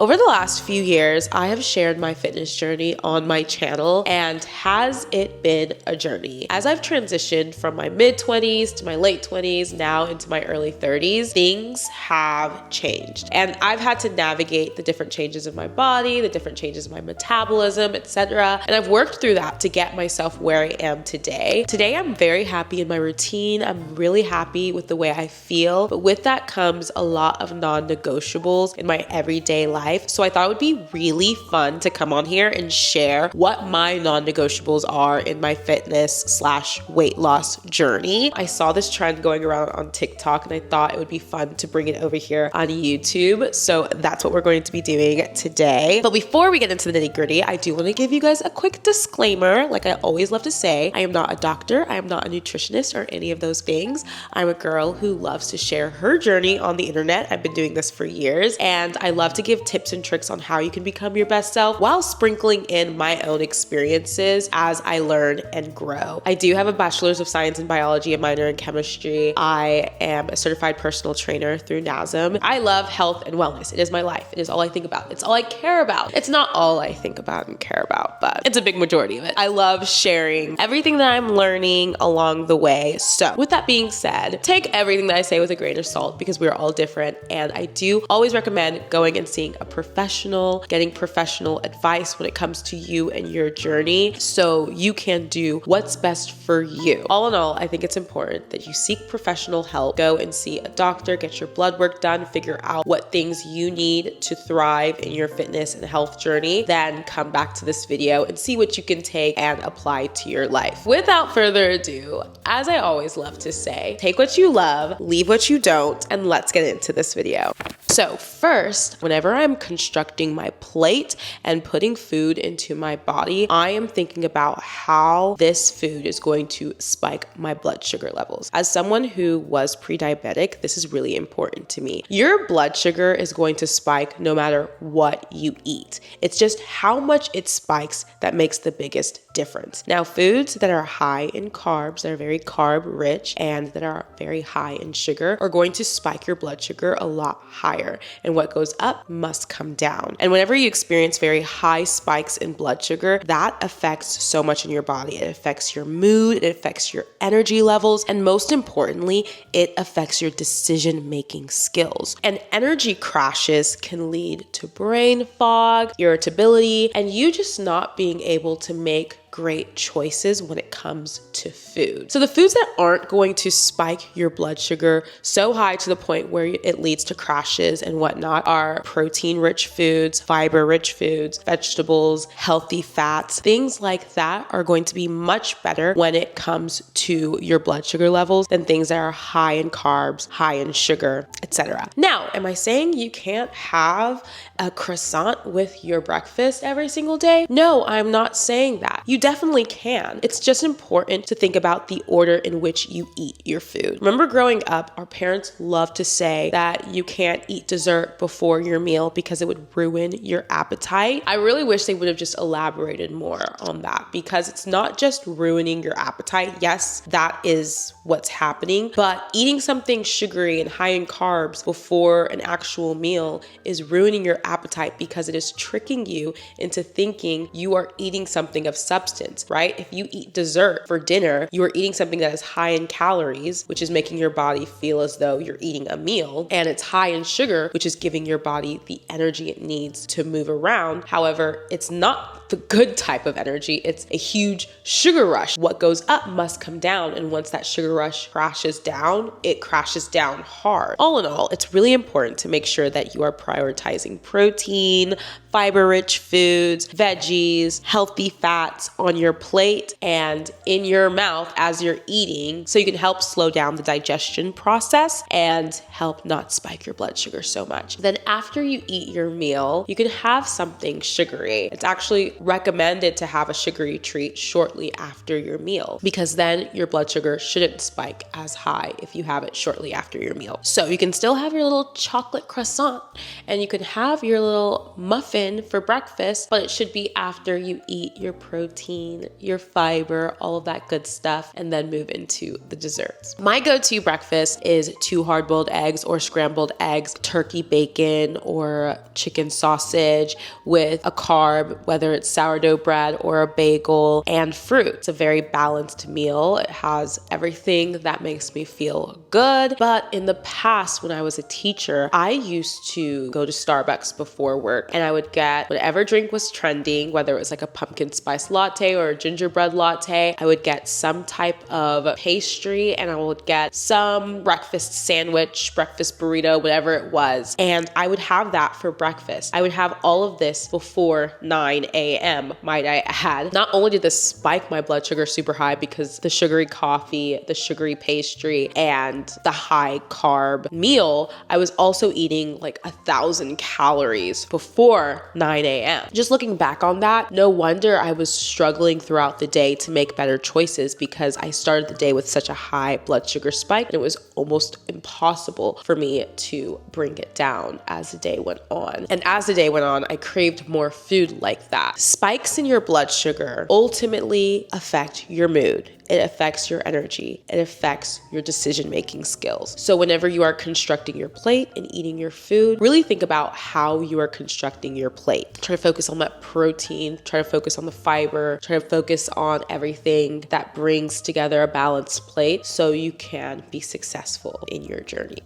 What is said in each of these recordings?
Over the last few years, I have shared my fitness journey on my channel, and has it been a journey? As I've transitioned from my mid-20s to my late 20s, now into my early 30s, things have changed. And I've had to navigate the different changes of my body, the different changes of my metabolism, etc. And I've worked through that to get myself where I am today. Today, I'm very happy in my routine. I'm really happy with the way I feel, but with that comes a lot of non-negotiables in my everyday life. So I thought it would be really fun to come on here and share what my non-negotiables are in my fitness/weight loss journey. I saw this trend going around on TikTok and I thought it would be fun to bring it over here on YouTube. So that's what we're going to be doing today. But before we get into the nitty-gritty, I do want to give you guys a quick disclaimer. Like I always love to say, I am not a doctor, I am not a nutritionist or any of those things. I'm a girl who loves to share her journey on the internet. I've been doing this for years, and I love to give tips and tricks on how you can become your best self while sprinkling in my own experiences as I learn and grow. I do have a bachelor's of science in biology, a minor in chemistry. I am a certified personal trainer through NASM. I love health and wellness. It is my life. It is all I think about. It's all I care about. It's not all I think about and care about, but it's a big majority of it. I love sharing everything that I'm learning along the way. So with that being said, take everything that I say with a grain of salt because we're all different. And I do always recommend going and seeing a professional, getting professional advice when it comes to you and your journey so you can do what's best for you. All in all, I think it's important that you seek professional help, go and see a doctor, get your blood work done, figure out what things you need to thrive in your fitness and health journey, then come back to this video and see what you can take and apply to your life. Without further ado, as I always love to say, take what you love, leave what you don't, and let's get into this video. So first, whenever I'm constructing my plate and putting food into my body, I am thinking about how this food is going to spike my blood sugar levels. As someone who was pre-diabetic, this is really important to me. Your blood sugar is going to spike no matter what you eat. It's just how much it spikes that makes the biggest difference. Now, foods that are high in carbs, that are very carb rich, and that are very high in sugar are going to spike your blood sugar a lot higher. And what goes up must come down. And whenever you experience very high spikes in blood sugar, that affects so much in your body. It affects your mood, it affects your energy levels, and most importantly, it affects your decision-making skills. And energy crashes can lead to brain fog, irritability, and you just not being able to make great choices when it comes to food. So the foods that aren't going to spike your blood sugar so high to the point where it leads to crashes and whatnot are protein-rich foods, fiber-rich foods, vegetables, healthy fats. Things like that are going to be much better when it comes to your blood sugar levels than things that are high in carbs, high in sugar, etc. Now, am I saying you can't have a croissant with your breakfast every single day? No, I'm not saying that. You definitely can. It's just important to think about the order in which you eat your food. Remember growing up, our parents loved to say that you can't eat dessert before your meal because it would ruin your appetite. I really wish they would have just elaborated more on that because it's not just ruining your appetite. Yes, that is what's happening, but eating something sugary and high in carbs before an actual meal is ruining your appetite because it is tricking you into thinking you are eating something of substance, right? If you eat dessert for dinner, you are eating something that is high in calories, which is making your body feel as though you're eating a meal, and it's high in sugar, which is giving your body the energy it needs to move around. However, it's not the good type of energy. It's a huge sugar rush. What goes up must come down, and once that sugar rush crashes down, it crashes down hard. All in all, it's really important to make sure that you are prioritizing protein, fiber-rich foods, veggies, healthy fats on your plate and in your mouth as you're eating so you can help slow down the digestion process and help not spike your blood sugar so much. Then after you eat your meal, you can have something sugary. It's actually recommended to have a sugary treat shortly after your meal, because then your blood sugar shouldn't spike as high if you have it shortly after your meal. So you can still have your little chocolate croissant and you can have your little muffin for breakfast, but it should be after you eat your protein, your fiber, all of that good stuff, and then move into the desserts. My go-to breakfast is 2 hard-boiled eggs or scrambled eggs, turkey bacon or chicken sausage with a carb, whether it's sourdough bread or a bagel, and fruit. It's a very balanced meal. It has everything that makes me feel good. But in the past, when I was a teacher, I used to go to Starbucks before work and I would get whatever drink was trending, whether it was like a pumpkin spice latte or a gingerbread latte. I would get some type of pastry and I would get some breakfast sandwich, breakfast burrito, whatever it was. And I would have that for breakfast. I would have all of this before 9 a.m., might I add. Not only did this spike my blood sugar super high because the sugary coffee, the sugary pastry, and the high carb meal, I was also eating like 1,000 calories before 9 a.m. Just looking back on that, no wonder I was struggling throughout the day to make better choices, because I started the day with such a high blood sugar spike and it was almost impossible for me to bring it down as the day went on. And as the day went on, I craved more food like that. Spikes in your blood sugar ultimately affect your mood. It affects your energy. It affects your decision-making skills. So whenever you are constructing your plate and eating your food, really think about how you are constructing your plate. Try to focus on that protein, try to focus on the fiber, try to focus on everything that brings together a balanced plate so you can be successful in your journey.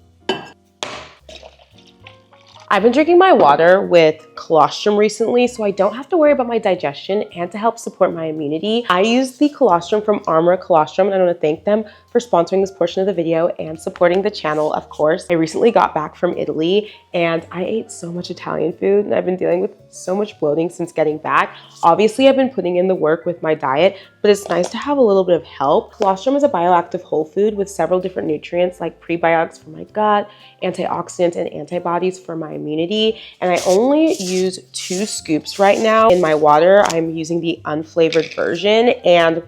I've been drinking my water with colostrum recently, so I don't have to worry about my digestion, and to help support my immunity, I use the colostrum from Armor Colostrum, and I want to thank them for sponsoring this portion of the video and supporting the channel, of course. I recently got back from Italy and I ate so much Italian food, and I've been dealing with so much bloating since getting back. Obviously, I've been putting in the work with my diet, but it's nice to have a little bit of help. Colostrum is a bioactive whole food with several different nutrients like prebiotics for my gut, antioxidants, and antibodies for my immunity. And I only use 2 scoops right now in my water. I'm using the unflavored version and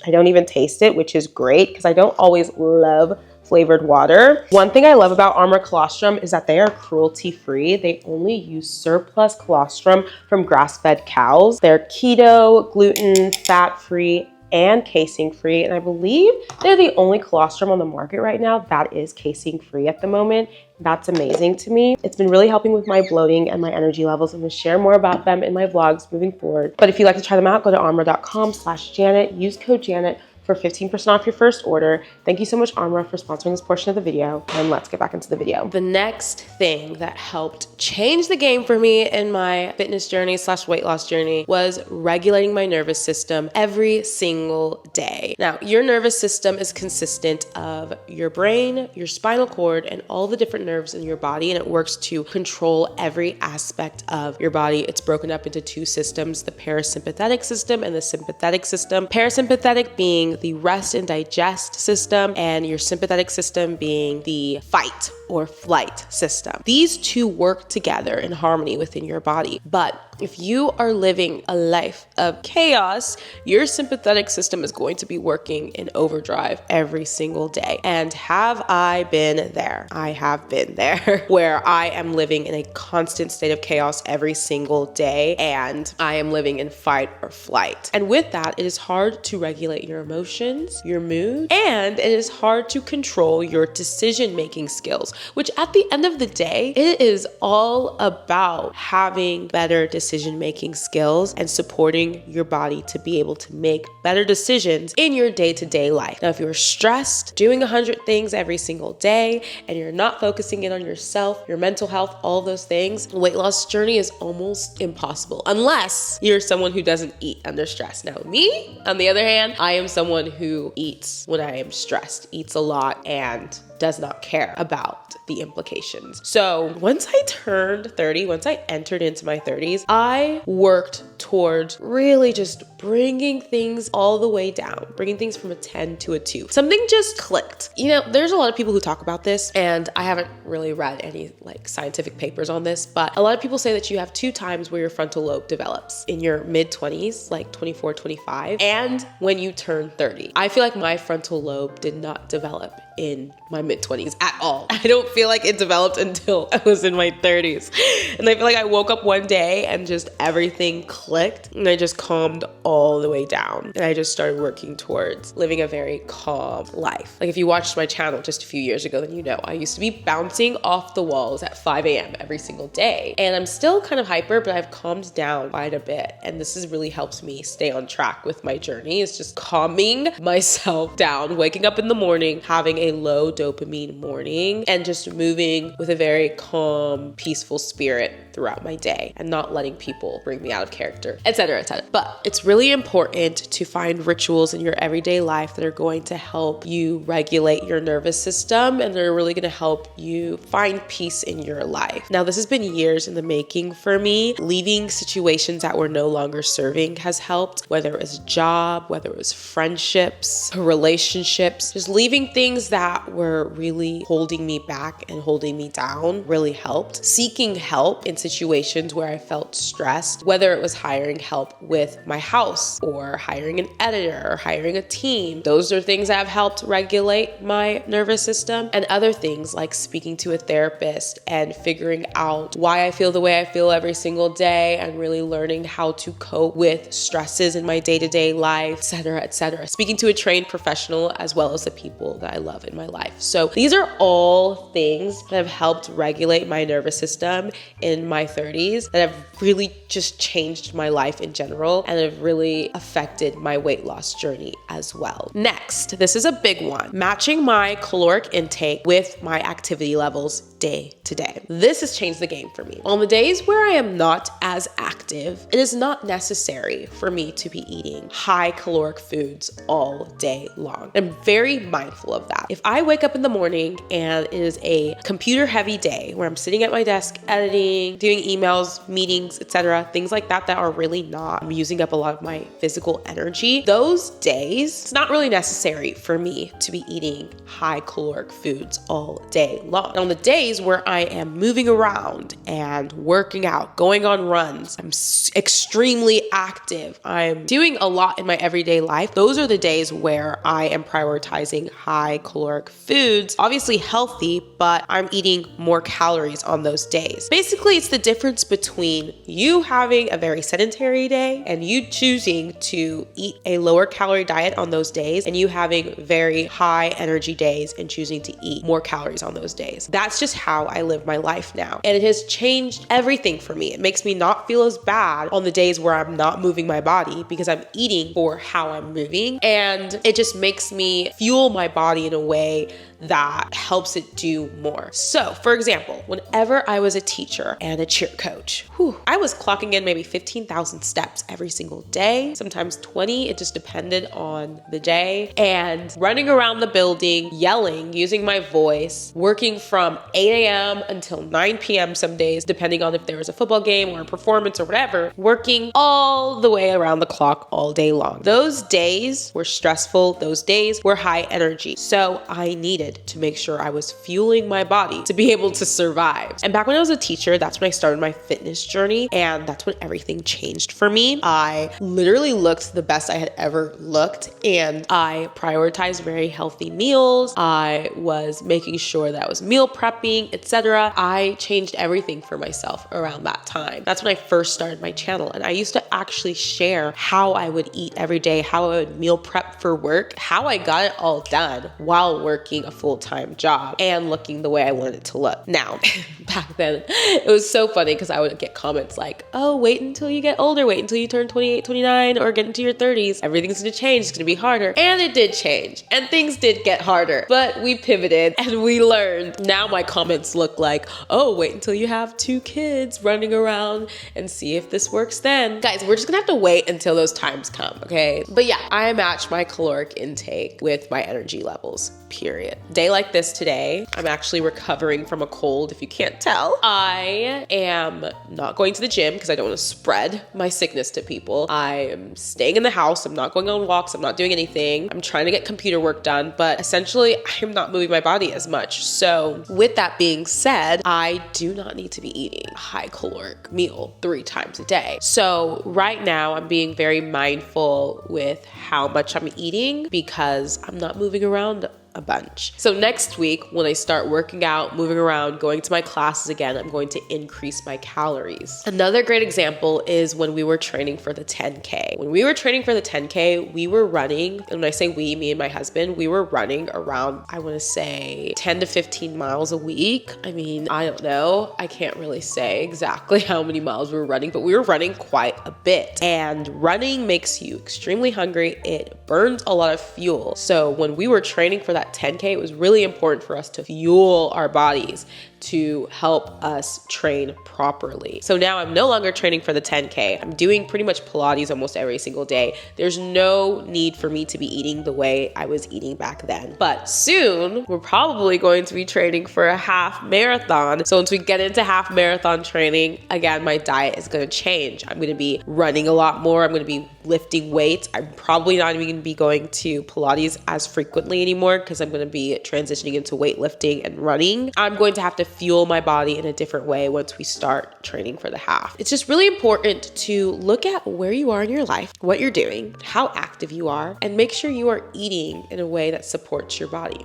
I don't even taste it, which is great because I don't always love flavored water. One thing I love about Armor Colostrum is that they are cruelty-free. They only use surplus colostrum from grass-fed cows. They're keto, gluten, fat-free, and casein-free, and I believe they're the only colostrum on the market right now that is casein-free at the moment. That's amazing to me. It's been really helping with my bloating and my energy levels. I'm gonna share more about them in my vlogs moving forward. But if you'd like to try them out, go to armor.com/Janet, use code Janet for 15% off your first order. Thank you so much, Armor, for sponsoring this portion of the video, and let's get back into the video. The next thing that helped change the game for me in my fitness journey / weight loss journey was regulating my nervous system every single day. Now, your nervous system is consistent of your brain, your spinal cord, and all the different nerves in your body, and it works to control every aspect of your body. It's broken up into 2 systems, the parasympathetic system and the sympathetic system. Parasympathetic being the rest and digest system, and your sympathetic system being the fight or flight system. These 2 work together in harmony within your body. But if you are living a life of chaos, your sympathetic system is going to be working in overdrive every single day. And have I been there? I have been there where I am living in a constant state of chaos every single day, and I am living in fight or flight. And with that, it is hard to regulate your emotions, your mood, and it is hard to control your decision-making skills, which at the end of the day, it is all about having better decision-making skills and supporting your body to be able to make better decisions in your day-to-day life. Now, if you're stressed, doing 100 things every single day, and you're not focusing in on yourself, your mental health, all those things, the weight loss journey is almost impossible unless you're someone who doesn't eat under stress. Now, me, on the other hand, I am someone who eats when I am stressed, eats a lot, and does not care about the implications. So once I turned 30, once I entered into my 30s, I worked towards really just bringing things all the way down, bringing things from a 10 to a 2. Something just clicked. You know, there's a lot of people who talk about this, and I haven't really read any like scientific papers on this, but a lot of people say that you have 2 times where your frontal lobe develops: in your mid-20s, like 24, 25, and when you turn 30. I feel like my frontal lobe did not develop in my mid-20s at all. I don't feel like it developed until I was in my 30s. And I feel like I woke up one day and just everything clicked, and I just calmed all the way down. And I just started working towards living a very calm life. Like if you watched my channel just a few years ago, then you know I used to be bouncing off the walls at 5 a.m. every single day. And I'm still kind of hyper, but I've calmed down quite a bit. And this has really helped me stay on track with my journey. It's just calming myself down, waking up in the morning, having a low dopamine morning, and just moving with a very calm, peaceful spirit throughout my day, and not letting people bring me out of character, etc., etc. But it's really important to find rituals in your everyday life that are going to help you regulate your nervous system, and they're really going to help you find peace in your life. Now, this has been years in the making for me. Leaving situations that were no longer serving has helped, whether it was a job, whether it was friendships, relationships, just leaving things that were really holding me back and holding me down really helped. Seeking help in situations where I felt stressed, whether it was hiring help with my house or hiring an editor or hiring a team. Those are things that have helped regulate my nervous system, and other things like speaking to a therapist and figuring out why I feel the way I feel every single day, and really learning how to cope with stresses in my day-to-day life, etc., etc. Speaking to a trained professional as well as the people that I love in my life. So these are all things that have helped regulate my nervous system in my 30s, that have really just changed my life in general, and have really affected my weight loss journey as well. Next, this is a big one: matching my caloric intake with my activity levels day to day. This has changed the game for me. On the days where I am not as active, it is not necessary for me to be eating high caloric foods all day long. I'm very mindful of that. If I wake up in the morning and it is a computer heavy day where I'm sitting at my desk editing, doing emails, meetings, etc., things like that are really not using up a lot of my physical energy, those days, it's not really necessary for me to be eating high caloric foods all day long. And on the days where I am moving around and working out, going on runs, I'm extremely active, I'm doing a lot in my everyday life, those are the days where I am prioritizing high caloric foods. Obviously healthy, but I'm eating more calories on those days. Basically, it's the difference between you having a very sedentary day and you choosing to eat a lower calorie diet on those days, and you having very high energy days and choosing to eat more calories on those days. That's just how I live my life now. And it has changed everything for me. It makes me not feel as bad on the days where I'm not moving my body, because I'm eating for how I'm moving. And it just makes me fuel my body in a way that helps it do more. So, for example, whenever I was a teacher and a cheer coach, I was clocking in maybe 15,000 steps every single day, sometimes 20. It just depended on the day. And running around the building, yelling, using my voice, working from 8 a.m. until 9 p.m. some days, depending on if there was a football game or a performance or whatever, working all the way around the clock all day long. Those days were stressful. Those days were high energy. So I needed to make sure I was fueling my body to be able to survive. And back when I was a teacher, that's when I started my fitness journey, and that's when everything changed for me. I literally looked the best I had ever looked, and I prioritized very healthy meals. I was making sure that I was meal prepping, etc. I changed everything for myself around that time. That's when I first started my channel, and I used to actually share how I would eat every day, how I would meal prep for work, how I got it all done while working a full-time job and looking the way I wanted it to look. Now, back then, it was so funny because I would get comments like, oh, wait until you get older, wait until you turn 28, 29, or get into your 30s. Everything's gonna change, it's gonna be harder. And it did change, and things did get harder, but we pivoted and we learned. Now my comments look like, oh, wait until you have 2 kids running around and see if this works then. Guys, we're just gonna have to wait until those times come, okay? But yeah, I match my caloric intake with my energy levels, period. day like this today, I'm actually recovering from a cold, if you can't tell. I am not going to the gym because I don't want to spread my sickness to people. I am staying in the house. I'm not going on walks. I'm not doing anything. I'm trying to get computer work done, but essentially I'm not moving my body as much. So with that being said, I do not need to be eating a high caloric meal 3 times a day. So right now I'm being very mindful with how much I'm eating because I'm not moving around a bunch. So next week, when I start working out, moving around, going to my classes again, I'm going to increase my calories. Another great example is when we were training for the 10K. When we were training for the 10K, we were running, and when I say we, me and my husband, we were running around, I want to say 10 to 15 miles a week. I mean, I don't know. I can't really say exactly how many miles we were running, but we were running quite a bit. And running makes you extremely hungry. It burns a lot of fuel. So when we were training for that 10K, it was really important for us to fuel our bodies to help us train properly. So now I'm no longer training for the 10K. I'm doing pretty much Pilates almost every single day. There's no need for me to be eating the way I was eating back then. But soon, we're probably going to be training for a half marathon. So once we get into half marathon training, again, my diet is going to change. I'm going to be running a lot more. I'm going to be lifting weights. I'm probably not even going to be going to Pilates as frequently anymore because I'm going to be transitioning into weightlifting and running. I'm going to have to fuel my body in a different way once we start training for the half. It's just really important to look at where you are in your life, what you're doing, how active you are, and make sure you are eating in a way that supports your body.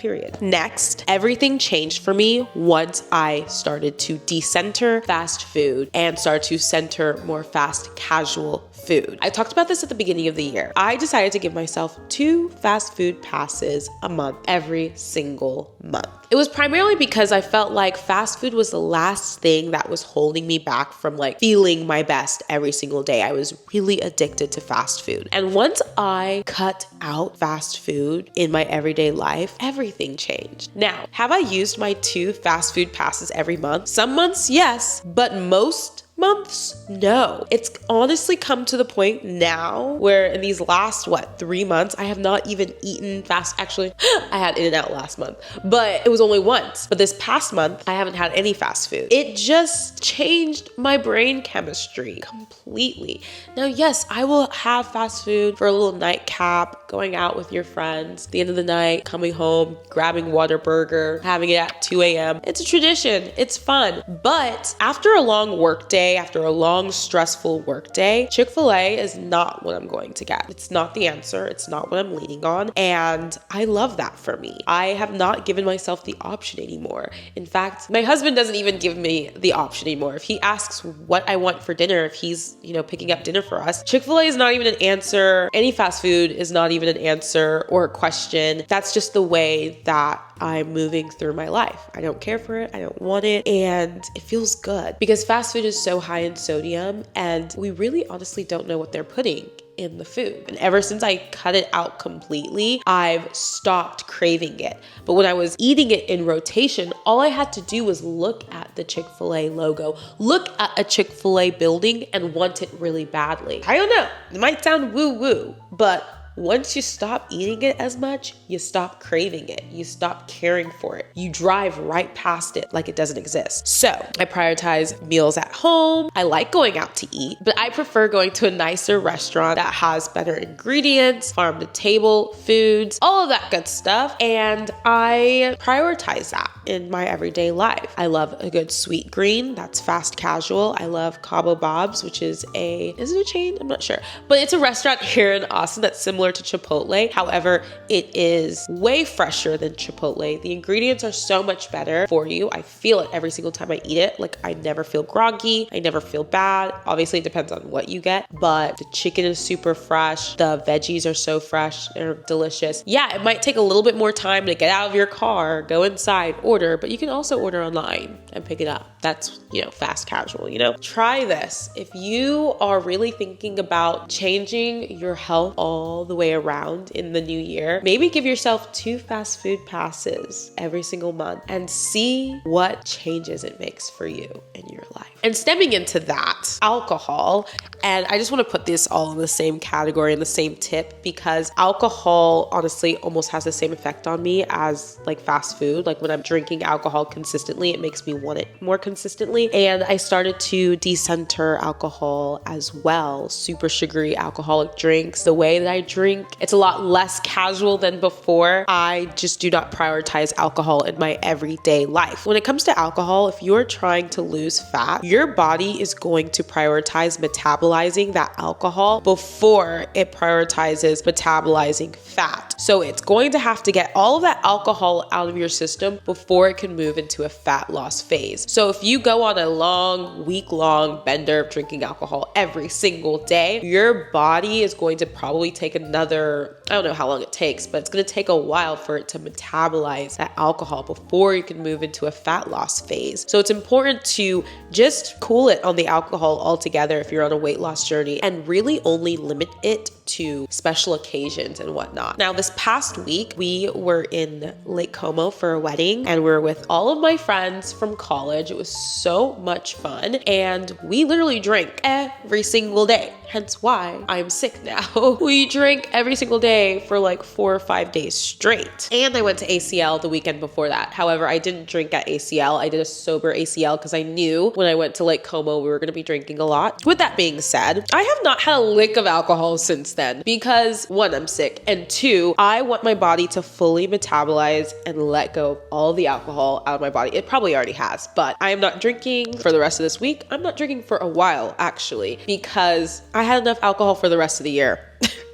Period. Next, everything changed for me once I started to decenter fast food and start to center more fast casual food. I talked about this at the beginning of the year. I decided to give myself 2 fast food passes a month every single month. It was primarily because I felt like fast food was the last thing that was holding me back from feeling my best every single day. I was really addicted to fast food. And once I cut out fast food in my everyday life, everything changed. Now, have I used my 2 fast food passes every month? Some months, yes, but most months, no. It's honestly come to the point now where in these last, 3 months, I have not even eaten fast. Actually, I had In-N-Out last month, but it was only once. But this past month, I haven't had any fast food. It just changed my brain chemistry completely. Now, yes, I will have fast food for a little nightcap, going out with your friends, at the end of the night, coming home, grabbing Whataburger, having it at 2 a.m. It's a tradition. It's fun. But after a long work day, after a long, stressful work day, Chick-fil-A is not what I'm going to get. It's not the answer. It's not what I'm leaning on. And I love that for me. I have not given myself the option anymore. In fact, my husband doesn't even give me the option anymore. If he asks what I want for dinner, if he's, picking up dinner for us, Chick-fil-A is not even an answer. Any fast food is not even an answer or a question. That's just the way that I'm moving through my life. I don't care for it. I don't want it. And it feels good because fast food is so high in sodium and we really honestly don't know what they're putting in the food. And ever since I cut it out completely, I've stopped craving it. But when I was eating it in rotation, all I had to do was look at the Chick-fil-A logo, look at a Chick-fil-A building and want it really badly. I don't know. It might sound woo-woo, but once you stop eating it as much, you stop craving it. You stop caring for it. You drive right past it like it doesn't exist. So I prioritize meals at home. I like going out to eat, but I prefer going to a nicer restaurant that has better ingredients, farm to table foods, all of that good stuff. And I prioritize that in my everyday life. I love a good sweet green. That's fast casual. I love Cabo Bob's, which is it a chain? I'm not sure, but it's a restaurant here in Austin that's similar to Chipotle. However, it is way fresher than Chipotle. The ingredients are so much better for you. I feel it every single time I eat it. I never feel groggy. I never feel bad. Obviously, it depends on what you get, but the chicken is super fresh. The veggies are so fresh. They're delicious. Yeah, it might take a little bit more time to get out of your car, go inside, order, but you can also order online and pick it up. That's, fast casual, Try this. If you are really thinking about changing your health all the way around in the new year, maybe give yourself 2 fast food passes every single month and see what changes it makes for you in your life. And stemming into that, alcohol And I just want to put this all in the same category and the same tip, because alcohol honestly almost has the same effect on me as like fast food. Like when I'm drinking alcohol consistently, it makes me want it more consistently. And I started to decenter alcohol as well. Super sugary alcoholic drinks. The way that I drink, it's a lot less casual than before. I just do not prioritize alcohol in my everyday life. When it comes to alcohol, if you're trying to lose fat, your body is going to prioritize metabolizing that alcohol before it prioritizes metabolizing fat. So it's going to have to get all of that alcohol out of your system before it can move into a fat loss phase. So if you go on a long, week-long bender of drinking alcohol every single day, your body is going to probably take another, I don't know how long it takes, but it's going to take a while for it to metabolize that alcohol before you can move into a fat loss phase. So it's important to just cool it on the alcohol altogether if you're on a weight loss journey, and really only limit it to special occasions and whatnot. Now, this past week, we were in Lake Como for a wedding, and we were with all of my friends from college. It was so much fun, and we literally drank every single day. Hence why I'm sick now. We drank every single day for like 4 or 5 days straight. And I went to ACL the weekend before that. However, I didn't drink at ACL. I did a sober ACL because I knew when I went to Lake Como, we were going to be drinking a lot. With that being said, I have not had a lick of alcohol since then because 1, I'm sick, and 2, I want my body to fully metabolize and let go of all the alcohol out of my body. It probably already has, but I am not drinking for the rest of this week. I'm not drinking for a while, actually, because I had enough alcohol for the rest of the year.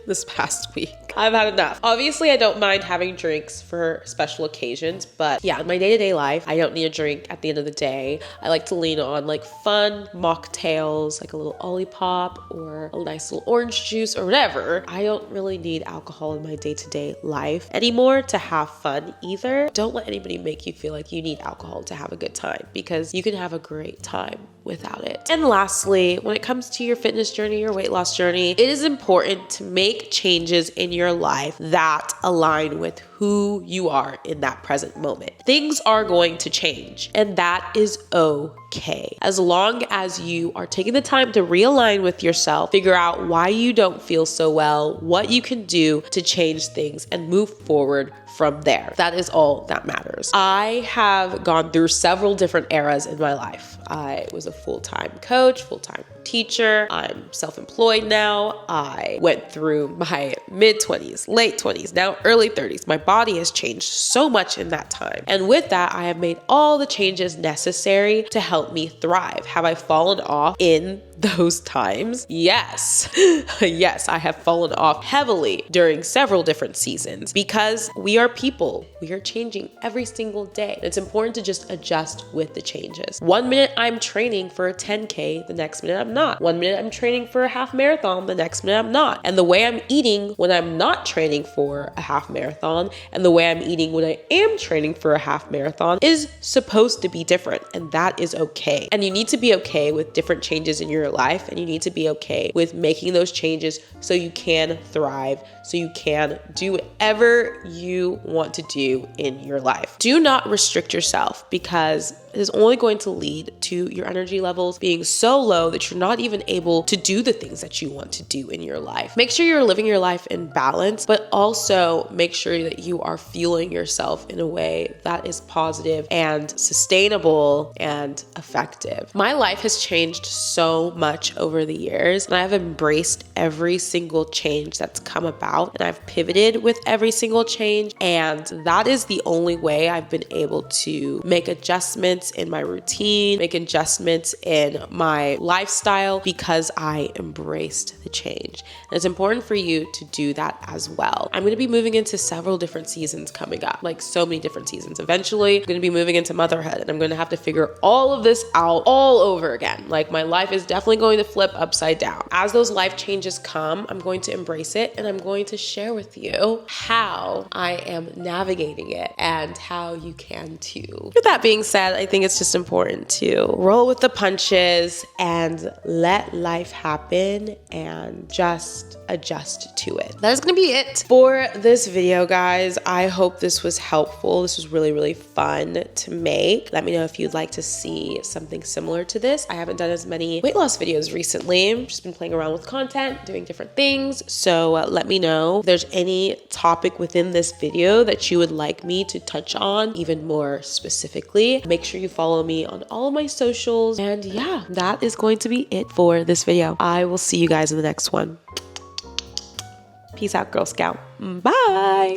This past week, I've had enough. Obviously, I don't mind having drinks for special occasions, but yeah, in my day-to-day life, I don't need a drink at the end of the day. I like to lean on like fun mocktails, like a little Olipop or a nice little orange juice or whatever. I don't really need alcohol in my day-to-day life anymore to have fun either. Don't let anybody make you feel like you need alcohol to have a good time, because you can have a great time without it. And lastly, when it comes to your fitness journey, your weight loss journey, it is important to make changes in your life that align with who you are in that present moment. Things are going to change, and that is okay. As long as you are taking the time to realign with yourself, figure out why you don't feel so well, what you can do to change things, and move forward from there. That is all that matters. I have gone through several different eras in my life. I was a full-time coach, full-time teacher. I'm self-employed now. I went through my mid-20s, late 20s, now early 30s. My body has changed so much in that time. And with that, I have made all the changes necessary to help me thrive. Have I fallen off in those times? Yes. Yes, I have fallen off heavily during several different seasons, because we are people. We are changing every single day. It's important to just adjust with the changes. 1 minute I'm training for a 10K, the next minute I'm not. 1 minute I'm training for a half marathon, the next minute I'm not. And the way I'm eating when I'm not training for a half marathon and the way I'm eating when I am training for a half marathon is supposed to be different, and that is okay. And you need to be okay with different changes in your life, and you need to be okay with making those changes so you can thrive, so you can do whatever you want to do in your life. Do not restrict yourself, because it is only going to lead to your energy levels being so low that you're not even able to do the things that you want to do in your life. Make sure you're living your life in balance, but also make sure that you are fueling yourself in a way that is positive and sustainable and effective. My life has changed so much over the years, and I've embraced every single change that's come about, and I've pivoted with every single change, and that is the only way I've been able to make adjustments in my routine, make adjustments in my lifestyle, because I embraced the change. And it's important for you to do that as well. I'm going to be moving into several different seasons coming up, like so many different seasons. Eventually, I'm going to be moving into motherhood, and I'm going to have to figure all of this out all over again. Like, my life is definitely going to flip upside down. As those life changes come, I'm going to embrace it, and I'm going to share with you how I am navigating it and how you can too. With that being said, I think think it's just important to roll with the punches and let life happen and just adjust to it. That is gonna be it for this video, guys. I hope this was helpful. This was really, really fun to make. Let me know if you'd like to see something similar to this. I haven't done as many weight loss videos recently. I've just been playing around with content, doing different things. So let me know if there's any topic within this video that you would like me to touch on even more specifically. Make sure you follow me on all of my socials. And yeah, that is going to be it for this video. I will see you guys in the next one. Peace out, Girl Scout. Bye.